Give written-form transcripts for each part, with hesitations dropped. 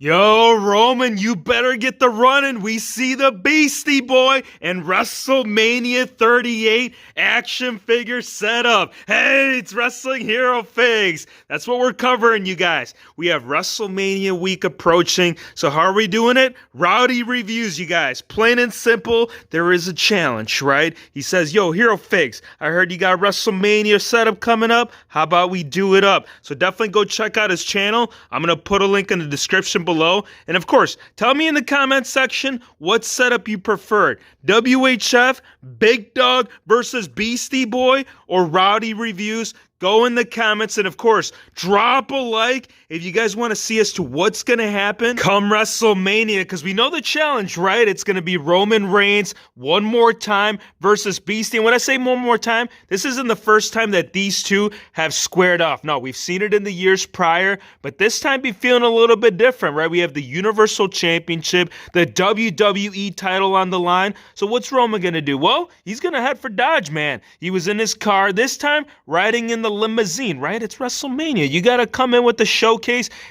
Yo, Roman, you better get the running. We see the Beastie Boy and Wrestlemania 38 action figure setup. Hey, it's Wrestling Hero Figs. That's what we're covering, you guys. We have WrestleMania week approaching. So how are we doing it? Rowdy reviews, you guys. Plain and simple, there is a challenge, right? He says, yo, Hero Figs, I heard you got WrestleMania setup coming up. How about we do it up? So definitely go check out his channel. I'm going to put a link in the description below. And of course, tell me in the comment section what setup you preferred. WHF, Big Dog versus Beastie Boy, or Rowdy reviews. Go in the comments and of course, drop a like if you guys want to see as to what's going to happen come WrestleMania, because we know the challenge, right? It's going to be Roman Reigns one more time versus Beastie. And when I say one more time, this isn't the first time that these two have squared off. No, we've seen it in the years prior, but this time be feeling a little bit different, right? We have the Universal Championship, the WWE title on the line. So what's Roman going to do? Well, he's going to head for Dodge, man. He was in his car this time, riding in the limousine, right? It's WrestleMania. You got to come in with the showcase.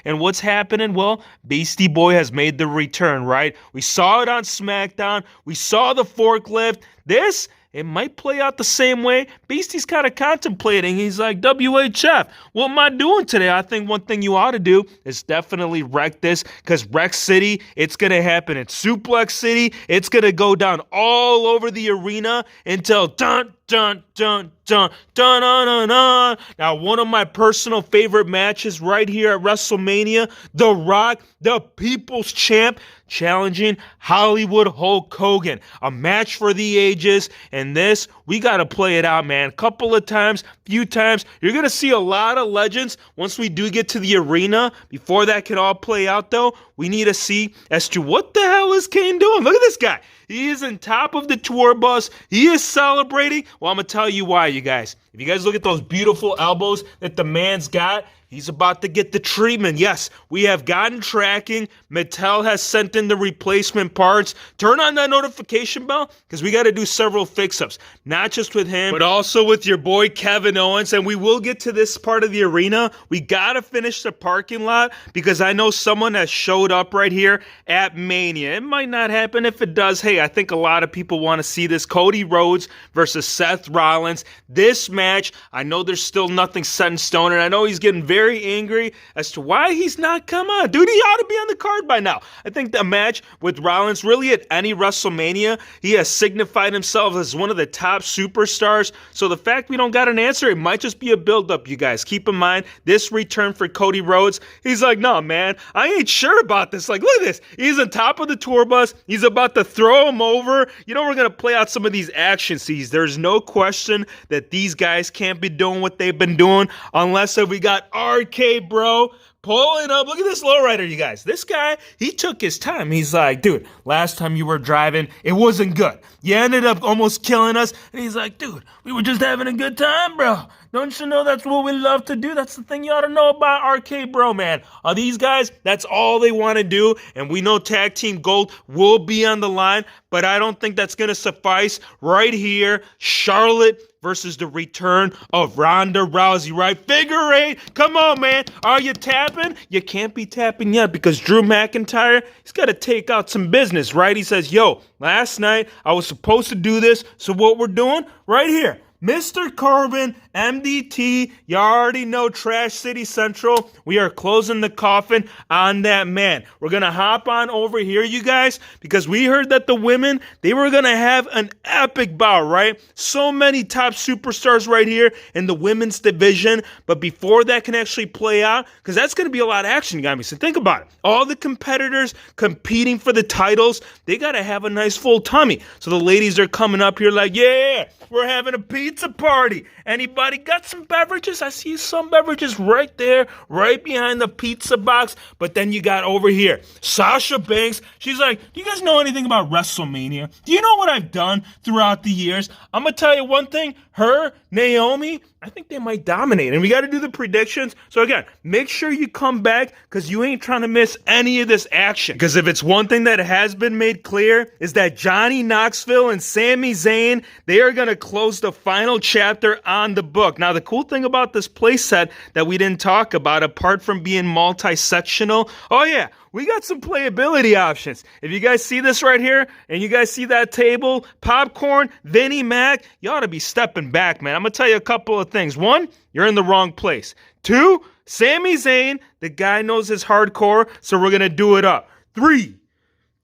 And what's happening? Well, Beastie Boy has made the return, right? We saw it on SmackDown. We saw the forklift. This, it might play out the same way. Beastie's kind of contemplating. He's like, WHF, what am I doing today? I think one thing you ought to do is definitely wreck this, because Wreck City, it's going to happen. In Suplex City, it's going to go down all over the arena until dun, dun, dun, dun, dun, dun, dun, dun. Now, one of my personal favorite matches right here at WrestleMania, The Rock, the People's Champ, challenging Hollywood Hulk Hogan. A match for the ages, and this, we got to play it out, man. Couple of times, few times. You're going to see a lot of legends once we do get to the arena. Before that can all play out, though, we need to see as to what the hell is Kane doing. Look at this guy. He is on top of the tour bus. He is celebrating. Well, I'm going to tell you why, you guys. If you guys look at those beautiful elbows that the man's got, he's about to get the treatment. Yes, we have gotten tracking. Mattel has sent in the replacement parts. Turn on that notification bell, because we got to do several fix-ups. Not just with him, but also with your boy Kevin Owens. And we will get to this part of the arena. We got to finish the parking lot, because I know someone has showed up right here at Mania. It might not happen. If it does, hey, I think a lot of people want to see this. Cody Rhodes versus Seth Rollins. This match, I know there's still nothing set in stone, and I know he's getting very angry as to why he's not come on. Dude, he ought to be on the card by now. I think the match with Rollins, really at any WrestleMania, he has signified himself as one of the top superstars. So the fact we don't got an answer, it might just be a build-up, you guys. Keep in mind, this return for Cody Rhodes, he's like, no, man, I ain't sure about this. Like, look at this. He's on top of the tour bus. He's about to throw him over. You know, we're going to play out some of these action scenes. There's no question that these guys can't be doing what they've been doing unless if we got RK Bro pulling up. Look at this lowrider, you guys. This guy, he took his time. He's like, dude, last time you were driving, it wasn't good. You ended up almost killing us. And he's like, dude, we were just having a good time, bro. Don't you know that's what we love to do? That's the thing you ought to know about RK Bro, man. These guys, that's all they want to do. And we know Tag Team Gold will be on the line, but I don't think that's going to suffice. Right here, Charlotte versus the return of Ronda Rousey, right? Figure 8. Come on, man. Are you tapping? You can't be tapping yet, because Drew McIntyre, he's got to take out some business, right? He says, yo, last night I was supposed to do this, so what we're doing right here, Mr. Corbin, MDT, you already know Trash City Central. We are closing the coffin on that man. We're going to hop on over here, you guys, because we heard that the women, they were going to have an epic bout, right? So many top superstars right here in the women's division. But before that can actually play out, because that's going to be a lot of action, you guys. So think about it. All the competitors competing for the titles, they got to have a nice full tummy. So the ladies are coming up here like, yeah, we're having a pizza party. Anybody got some beverages? I see some beverages right there, right behind the pizza box. But then you got over here, Sasha Banks. She's like, do you guys know anything about WrestleMania? Do you know what I've done throughout the years? I'm going to tell you one thing. Her, Naomi, I think they might dominate. And we got to do the predictions. So again, make sure you come back, because you ain't trying to miss any of this action. Because if it's one thing that has been made clear, is that Johnny Knoxville and Sami Zayn, they are going to close the final chapter on the book. Now, the cool thing about this playset that we didn't talk about, apart from being multi-sectional, oh yeah, we got some playability options. If you guys see this right here, and you guys see that table, popcorn, Vinnie Mac, you ought to be stepping back, man. I'm going to tell you a couple of things. One, you're in the wrong place. Two, Sami Zayn, the guy knows his hardcore, so we're going to do it up. 3,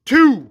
2,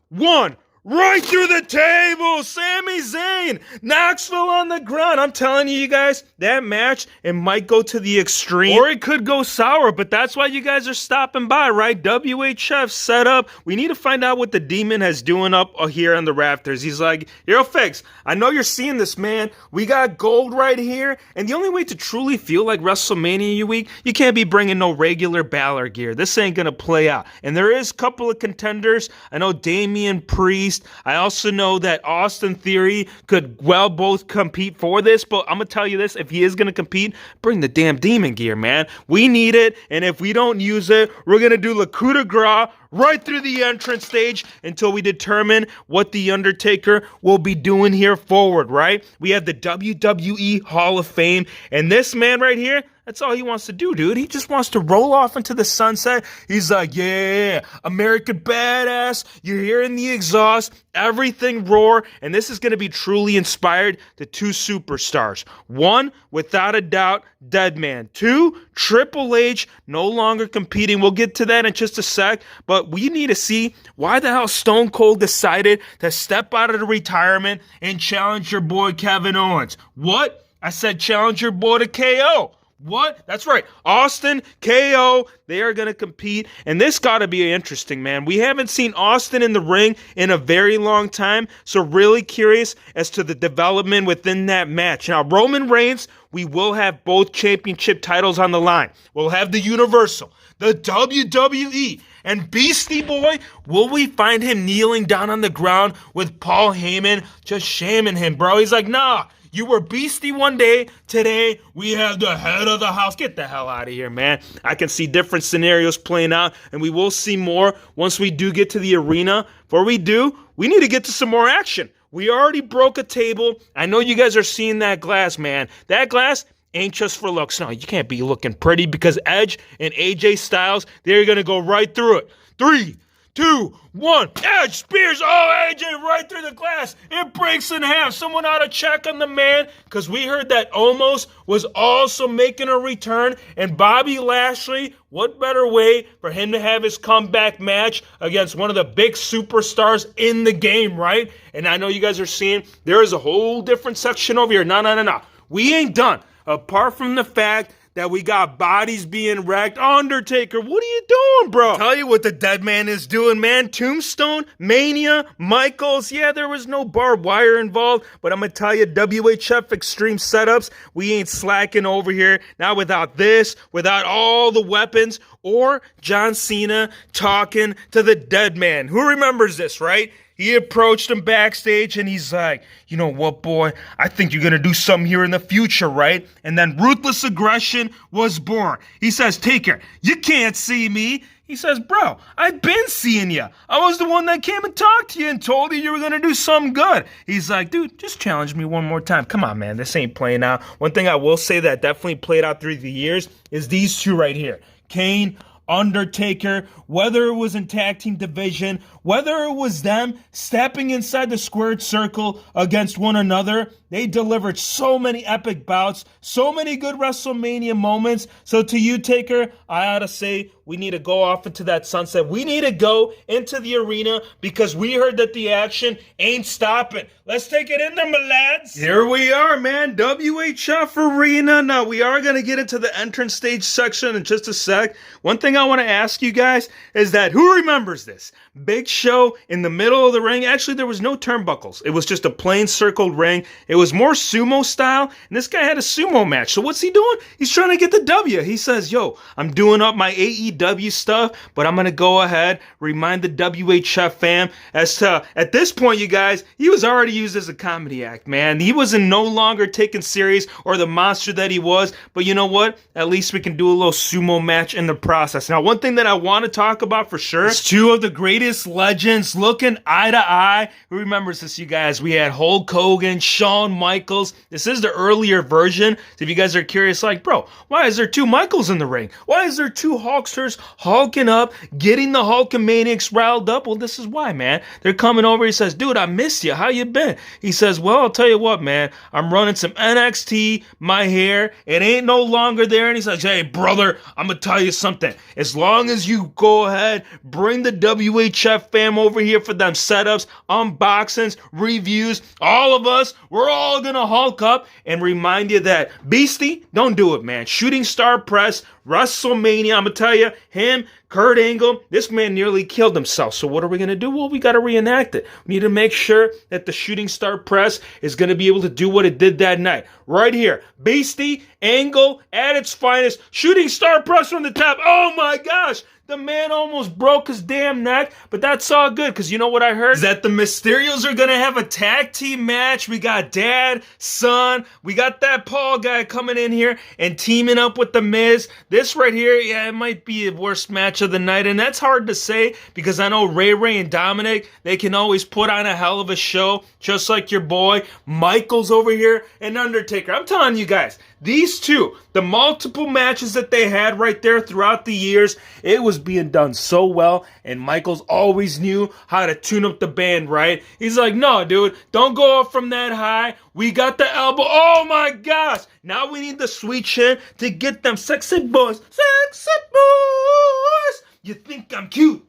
1. Right through the table, Sami Zayn, Knoxville on the ground. I'm telling you guys, that match, it might go to the extreme, or it could go sour, but that's why you guys are stopping by, right? WHF set up. We need to find out what the Demon has doing up here on the rafters. He's like, Hero Fix, I know you're seeing this, man. We got gold right here, and the only way to truly feel like WrestleMania week, you can't be bringing no regular Balor gear. This ain't gonna play out. And there is a couple of contenders. I know Damian Priest. I also know that Austin Theory could well both compete for this, but I'm going to tell you this, if he is going to compete, bring the damn Demon gear, man. We need it, and if we don't use it, we're going to do Le Coup de Grace right through the entrance stage until we determine what The Undertaker will be doing here forward, right? We have the WWE Hall of Fame, and this man right here, that's all he wants to do, dude. He just wants to roll off into the sunset. He's like, yeah, American Badass. You're hearing the exhaust, everything roar, and this is going to be truly inspired to two superstars. One, without a doubt, Deadman. Two, Triple H, no longer competing. We'll get to that in just a sec, but we need to see why the hell Stone Cold decided to step out of the retirement and challenge your boy Kevin Owens. What? I said challenge your boy to KO. What? That's right. Austin, KO, they are going to compete. And this got to be interesting, man. We haven't seen Austin in the ring in a very long time. So really curious as to the development within that match. Now, Roman Reigns, we will have both championship titles on the line. We'll have the Universal, the WWE, and Beastie Boy, will we find him kneeling down on the ground with Paul Heyman just shaming him, bro? He's like, nah. You were Beastie one day. Today, we have the head of the house. Get the hell out of here, man. I can see different scenarios playing out, and we will see more once we do get to the arena. Before we do, we need to get to some more action. We already broke a table. I know you guys are seeing that glass, man. That glass ain't just for looks. No, you can't be looking pretty because Edge and AJ Styles, they're going to go right through it. 3, 2, 1. Edge spears. Oh, AJ right through the glass. It breaks in half. Someone ought to check on the man because we heard that Omos was also making a return. And Bobby Lashley, what better way for him to have his comeback match against one of the big superstars in the game, right? And I know you guys are seeing there is a whole different section over here. No. We ain't done. Apart from the fact that we got bodies being wrecked. Undertaker, what are you doing, bro? Tell you what the dead man is doing, man. Tombstone, Mania, Michaels. Yeah, there was no barbed wire involved, but I'm going to tell you, WHF Extreme Setups, we ain't slacking over here. Now without this, without all the weapons, or John Cena talking to the dead man. Who remembers this, right? He approached him backstage and he's like, you know what, boy? I think you're going to do something here in the future, right? And then Ruthless Aggression was born. He says, Taker, you can't see me. He says, bro, I've been seeing you. I was the one that came and talked to you and told you were going to do something good. He's like, dude, just challenge me one more time. Come on, man. This ain't playing out. One thing I will say that definitely played out through the years is these two right here. Kane, Undertaker, whether it was in tag team division, whether it was them stepping inside the squared circle against one another, they delivered so many epic bouts, so many good WrestleMania moments. So to you, Taker, I ought to say we need to go off into that sunset. We need to go into the arena because we heard that the action ain't stopping. Let's take it in there, my lads. Here we are, man. WHF Arena. Now, we are going to get into the entrance stage section in just a sec. One thing I want to ask you guys is that who remembers this? Big Show in the middle of the ring. Actually, there was no turnbuckles. It was just a plain circled ring. It was more sumo style, and this guy had a sumo match. So what's he doing? He's trying to get the W. He says, yo, I'm doing up my AEW stuff, but I'm going to go ahead, remind the WHF fam as to, at this point, you guys, he was already used as a comedy act, man. He wasn't no longer taken serious or the monster that he was, but you know what? At least we can do a little sumo match in the process. Now, one thing that I want to talk about for sure is two of the greatest legends looking eye to eye. Who remembers this, you guys? We had Hulk Hogan, Shawn Michaels. This is the earlier version. So if you guys are curious, like, bro, why is there two Michaels in the ring? Why is there two Hulksters fighters hulking up, getting the Hulkamaniacs riled up. Well, this is why, man. They're coming over. He says, dude, I miss you. How you been? He says, well, I'll tell you what, man. I'm running some NXT. My hair, it ain't no longer there. And he's like, hey, brother, I'm going to tell you something. As long as you go ahead, bring the WHF fam over here for them setups, unboxings, reviews, all of us, we're all going to hulk up and remind you that Beastie, don't do it, man. Shooting Star Press, Wrestlemania, I'm going to tell you, him, Kurt Angle, this man nearly killed himself. So what are we going to do? Well, we got to reenact it. We need to make sure that the Shooting Star Press is going to be able to do what it did that night. Right here, Beastie, Angle, at its finest, Shooting Star Press from the top. Oh my gosh! The man almost broke his damn neck, but that's all good, because you know what I heard? Is that the Mysterios are going to have a tag team match. We got dad, son, we got that Paul guy coming in here and teaming up with The Miz. This right here, yeah, it might be the worst match of the night, and that's hard to say, because I know Ray and Dominic, they can always put on a hell of a show, just like your boy Michaels over here and Undertaker. I'm telling you guys, these two, the multiple matches that they had right there throughout the years, it was being done so well, and Michaels always knew how to tune up the band, right? He's like, no, dude, don't go up from that high. We got the elbow. Oh my gosh. Now we need the sweet chin to get them sexy boys. Sexy boys. You think I'm cute?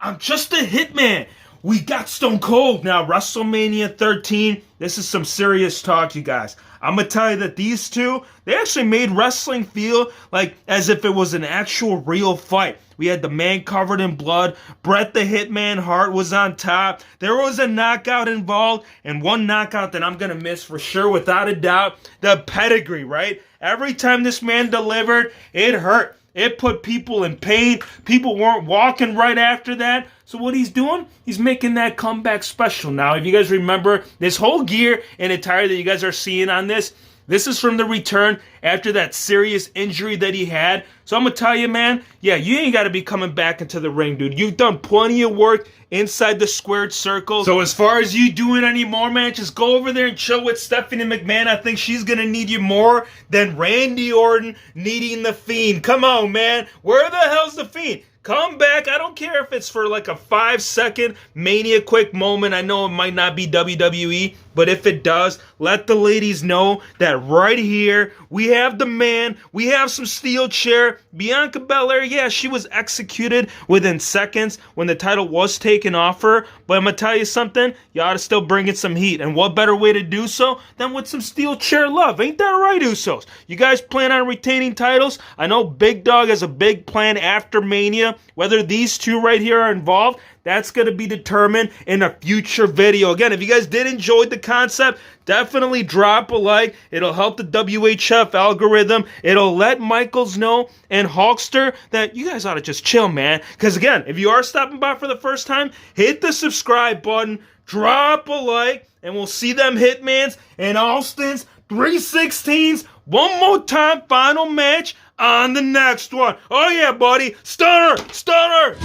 I'm just a hitman. We got Stone Cold. Now, WrestleMania 13, this is some serious talk, you guys. I'm going to tell you that these two, they actually made wrestling feel like as if it was an actual real fight. We had the man covered in blood. Bret the Hitman Hart was on top. There was a knockout involved, and one knockout that I'm going to miss for sure, without a doubt, the pedigree, right? Every time this man delivered, it hurt. It put people in pain. People weren't walking right after that. So what he's doing, he's making that comeback special. Now, if you guys remember, this whole gear and attire that you guys are seeing on this is from the return after that serious injury that he had. So I'm going to tell you, man, yeah, you ain't got to be coming back into the ring, dude. You've done plenty of work inside the squared circle. So as far as you doing any more, man, just go over there and chill with Stephanie McMahon. I think she's going to need you more than Randy Orton needing The Fiend. Come on, man. Where the hell's The Fiend? Come back. I don't care if it's for like a 5-second Mania quick moment. I know it might not be WWE, but if it does, let the ladies know that right here, we have the man, we have some steel chair. Bianca Belair, yeah, she was executed within seconds when the title was taken off her, but I'm going to tell you something, you ought to still bring in some heat, and what better way to do so than with some steel chair love? Ain't that right, Usos? You guys plan on retaining titles? I know Big Dog has a big plan after Mania. Whether these two right here are involved, that's going to be determined in a future video. Again, if you guys did enjoy the concept, definitely drop a like. It'll help the WHF algorithm. It'll let Michaels know and Hulkster that you guys ought to just chill, man. Because again, if you are stopping by for the first time, hit the subscribe button, drop a like, and we'll see them Hitmans and Austin's 316s one more time. Final match on the next one. Oh yeah, buddy. Stunner! Stunner!